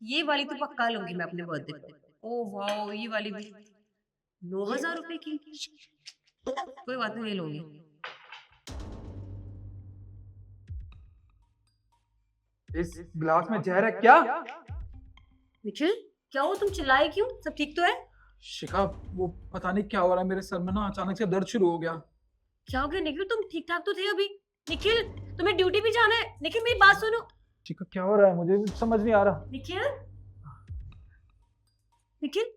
ये वाली तो पक्का लूंगी मैं अपने बर्थडे पे। ओ वाह, ये वाली भी 9,000 रुपए की। कोई बात नहीं, ले लूंगी। इस गिलास में जहर है क्या? निखिल, क्या हो, तुम चिल्लाए क्यों? सब ठीक तो है? शिखा, वो पता नहीं क्या हो रहा है, मेरे सर में ना अचानक से दर्द शुरू हो गया। क्या हो गया निखिल? तुम ठीक ठाक तो थे अभी। निखिल, तुम्हें ड्यूटी भी जाना है। निखिल, मेरी बात सुनो। शिखा, क्या हो रहा है? मुझे समझ नहीं आ रहा। निखिल, निखिल,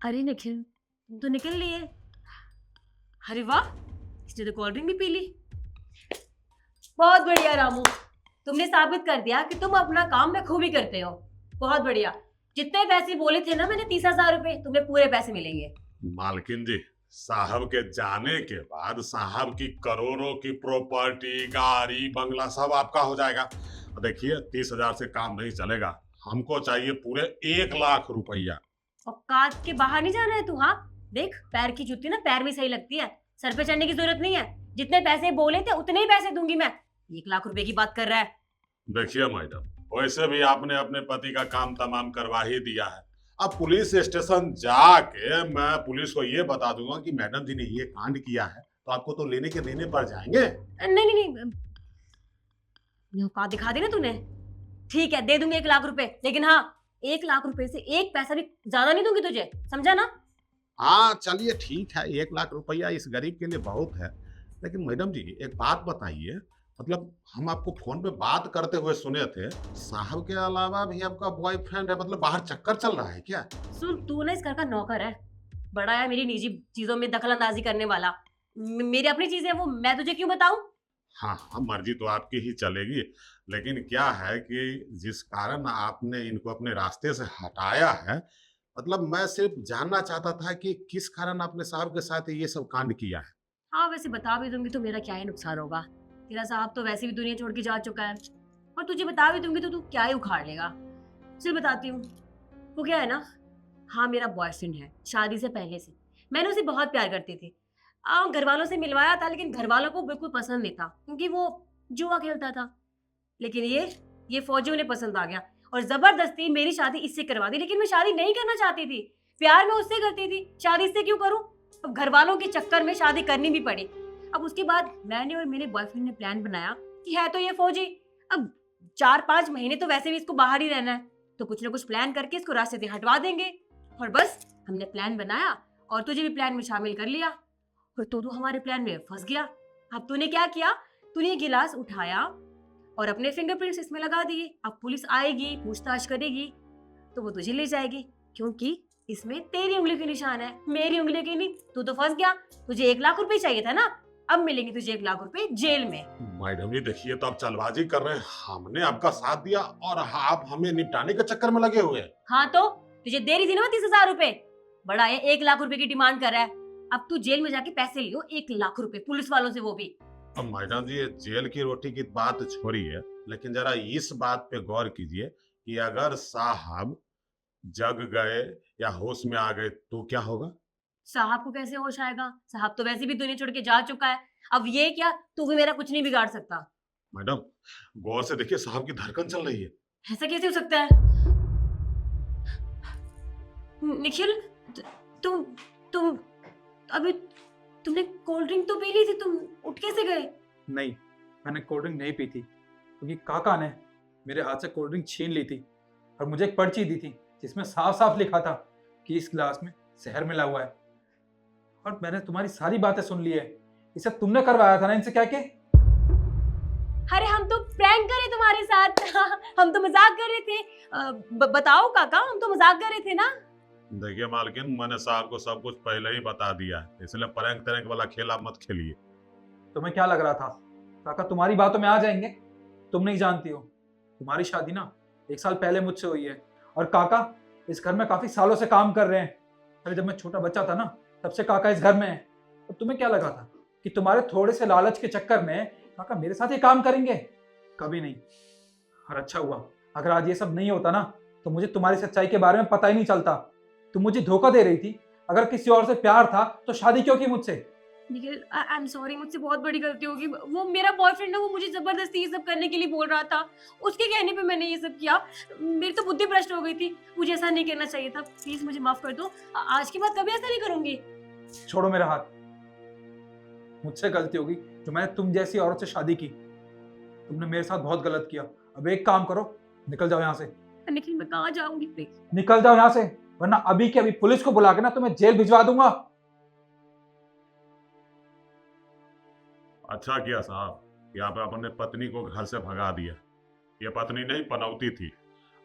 अरे निखिल, तुम तो निकल लिए। अरे वाह, इसने तो कोल्ड ड्रिंक भी पी ली। बहुत बढ़िया रामू, तुमने साबित कर दिया कि तुम अपना काम बखूबी करते हो। बहुत बढ़िया। जितने पैसे बोले थे ना मैंने, 30,000 रुपए, तुम्हें पूरे पैसे मिलेंगे। मालकिन जी, साहब के जाने के बाद साहब की करोड़ों की प्रॉपर्टी, गाड़ी, बंगला सब आपका हो जाएगा। देखिए, 30,000 से काम नहीं चलेगा। हमको चाहिए पूरे 1 लाख रुपया। औकात के बाहर नहीं जाना है तू। हाँ देख, पैर की जूती ना पैर में सही लगती है, सर पे चढ़ने की जरूरत नहीं है। जितने पैसे बोले थे उतने ही पैसे दूंगी मैं। 1 लाख रुपए की बात कर रहा है। देखिए मैडम, वैसे भी आपने अपने पति का काम तमाम करवा ही दिया है। अब पुलिस स्टेशन जाके मैं पुलिस को ये बता दूंगा कि मैडम जी ने ये कांड किया है, तो आपको तो लेने के देने पड़ जाएंगे। नहीं नहीं नहीं, औकात दिखा दी ना तूने। ठीक है, दे दूंगी 1 लाख रुपए, लेकिन हाँ, 1 लाख रुपए से एक पैसा भी ज्यादा नहीं दूंगी तुझे, समझा ना? हाँ चलिए ठीक है, 1 लाख रुपया इस गरीब के लिए बहुत है। लेकिन मैडम जी, एक बात बताइए, मतलब हम आपको फोन पे बात करते हुए सुने थे, साहब के अलावा भी आपका बॉयफ्रेंड है, मतलब बाहर चक्कर चल रहा है क्या? सुन, तू ना इस घर का नौकर है, बड़ा है मेरी निजी चीजों में दखल अंदाजी करने वाला। मेरी अपनी चीज है वो, मैं तुझे क्यों बताऊं? हाँ हाँ, मर्जी तो आपकी ही चलेगी। लेकिन क्या है कि जिस कारण आपने इनको अपने रास्ते से हटाया है, मतलब मैं सिर्फ जानना चाहता था कि किस कारण आपने साहब के साथ ये सब कांड किया है। हाँ, वैसे बता भी दूंगी तो मेरा क्या ही नुकसान होगा। तेरा साहब तो वैसे भी दुनिया छोड़ के जा चुका है, और तुझे बता भी दूंगी तो तू क्या ही उखाड़ लेगा। चल बताती हूँ। वो क्या है ना, हाँ मेरा बॉयफ्रेंड है, शादी से पहले से। मैंने उसे बहुत प्यार करती थी। घर वालों से मिलवाया था, लेकिन घर वालों को बिल्कुल पसंद नहीं था, क्योंकि वो जुआ खेलता था। लेकिन ये फौजी उन्हें पसंद आ गया, और जबरदस्ती मेरी शादी इससे करवा दी। लेकिन मैं शादी नहीं करना चाहती थी, प्यार मैं उससे करती थी, शादी इससे क्यों करूं? अब घर वालों के चक्कर में शादी करनी भी पड़ी। अब उसके बाद मैंने और मेरे बॉयफ्रेंड ने प्लान बनाया कि है तो ये फौजी, अब 4-5 महीने तो वैसे भी इसको बाहर ही रहना है, तो कुछ ना कुछ प्लान करके इसको रास्ते से हटवा देंगे। और बस, हमने प्लान बनाया और तुझे भी प्लान में शामिल कर लिया, और तो हमारे प्लान में फंस गया। अब तूने क्या किया? तूने ये गिलास उठाया और अपने फिंगरप्रिंट्स इसमें लगा दिए। अब पुलिस आएगी, पूछताछ करेगी, तो वो तुझे ले जाएगी, क्योंकि इसमें तेरी उंगली के निशान है, मेरी उंगली के नहीं। तू तो फंस गया। तुझे 1 लाख रुपए चाहिए था ना, अब मिलेंगे तुझे 1 लाख रुपए जेल में। मैडम जी देखिए, तो आप चालबाजी कर रहे हैं। हमने आपका साथ दिया और आप हमें निपटाने के चक्कर में लगे हुए हैं। हाँ तो तुझे दे रही थी ना मैं 30,000 रुपए। बड़ा है, 1 लाख रुपए की डिमांड कर रहा है। अब तू जेल में जाके पैसे लियो, 1 लाख रुपए, पुलिस वालों से वो भी। अब मैडम जी, ये जेल की रोटी की बात छोड़िए, लेकिन जरा इस बात पे गौर कीजिए कि अगर साहब जग गए या होश में आ गए तो क्या होगा? साहब को कैसे होश आएगा? साहब तो वैसे भी दुनिया छोड़ के जा चुका है। अब ये क्या, तू भी मेरा कुछ नहीं बिगाड़ सकता। मैडम, गौर से देखिए, साहब की धड़कन चल रही है। ऐसा कैसे हो सकता है? निखिल, तुम तुम अभी तुमने कोल्ड ड्रिंक तो पी ली थी, तुम उठ कैसे गए? नहीं, मैंने कोल्ड ड्रिंक नहीं पी थी, क्योंकि काका ने मेरे हाथ से कोल्ड ड्रिंक छीन ली थी और मुझे एक पर्ची दी थी जिसमें साफ साफ लिखा था कि इस गिलास में जहर मिला हुआ है। और मैंने तुम्हारी सारी बातें सुन ली है। इसे तुमने करवाया था ना इनसे क्या के? अरे हम तो प्रैंक कर रहे तुम्हारे साथ। हम तो मजाक कर रहे थे। बताओ काका, हम तो मजाक कर रहे थे ना। देखिए मालकिन, मैंने साहब को सब कुछ पहले ही बता दिया है, इसलिए प्रैंक तरैंक वाला खेला मत खेलिए। तुम्हें क्या लग रहा था काका तुम्हारी बातों में आ जाएंगे? तुम नहीं जानती हो, तुम्हारी शादी ना 1 साल पहले मुझसे हुई है, और काका इस घर में काफी सालों से काम कर रहे हैं। अरे जब मैं छोटा बच्चा था ना, तब से काका इस घर में है। और तुम्हें क्या लगा था कि तुम्हारे थोड़े से लालच के चक्कर में काका मेरे साथ ये काम करेंगे? कभी नहीं। और अच्छा हुआ, अगर आज ये सब नहीं होता ना, तो मुझे तुम्हारी सच्चाई के बारे में पता ही नहीं चलता। तुम मुझे धोखा दे रही थी। अगर किसी और से प्यार था तो शादी क्यों की मुझसे? निखिल आई एम सॉरी, मुझसे बहुत बड़ी गलती होगी। वो मेरा बॉयफ्रेंड है, वो मुझे जबरदस्ती ये सब करने के लिए बोल रहा था, उसके कहने पे मैंने ये सब किया। मेरी तो बुद्धि भ्रष्ट हो गई थी, मुझे ऐसा नहीं करना चाहिए था। प्लीज मुझे माफ कर दो, आज के बाद कभी ऐसा नहीं करूंगी। छोड़ो मेरा हाथ। मुझसे गलती होगी जो मैंने तुम जैसी औरत से शादी की। तुमने मेरे साथ बहुत गलत किया। अब एक काम करो, निकल जाओ यहाँ से। निखिल मैं कहाँ जाऊंगी प्लीज? निकल जाओ यहाँ से, वरना अभी के अभी पुलिस को बुला के ना तुम्हें जेल भिजवा दूंगा। अच्छा किया साहब कि आप अपने पत्नी को घर से भगा दिया। ये पत्नी नहीं पनौती थी।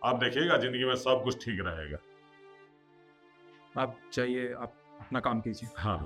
अब देखिएगा जिंदगी में सब कुछ ठीक रहेगा। आप जाइए, आप अपना काम कीजिए। हाँ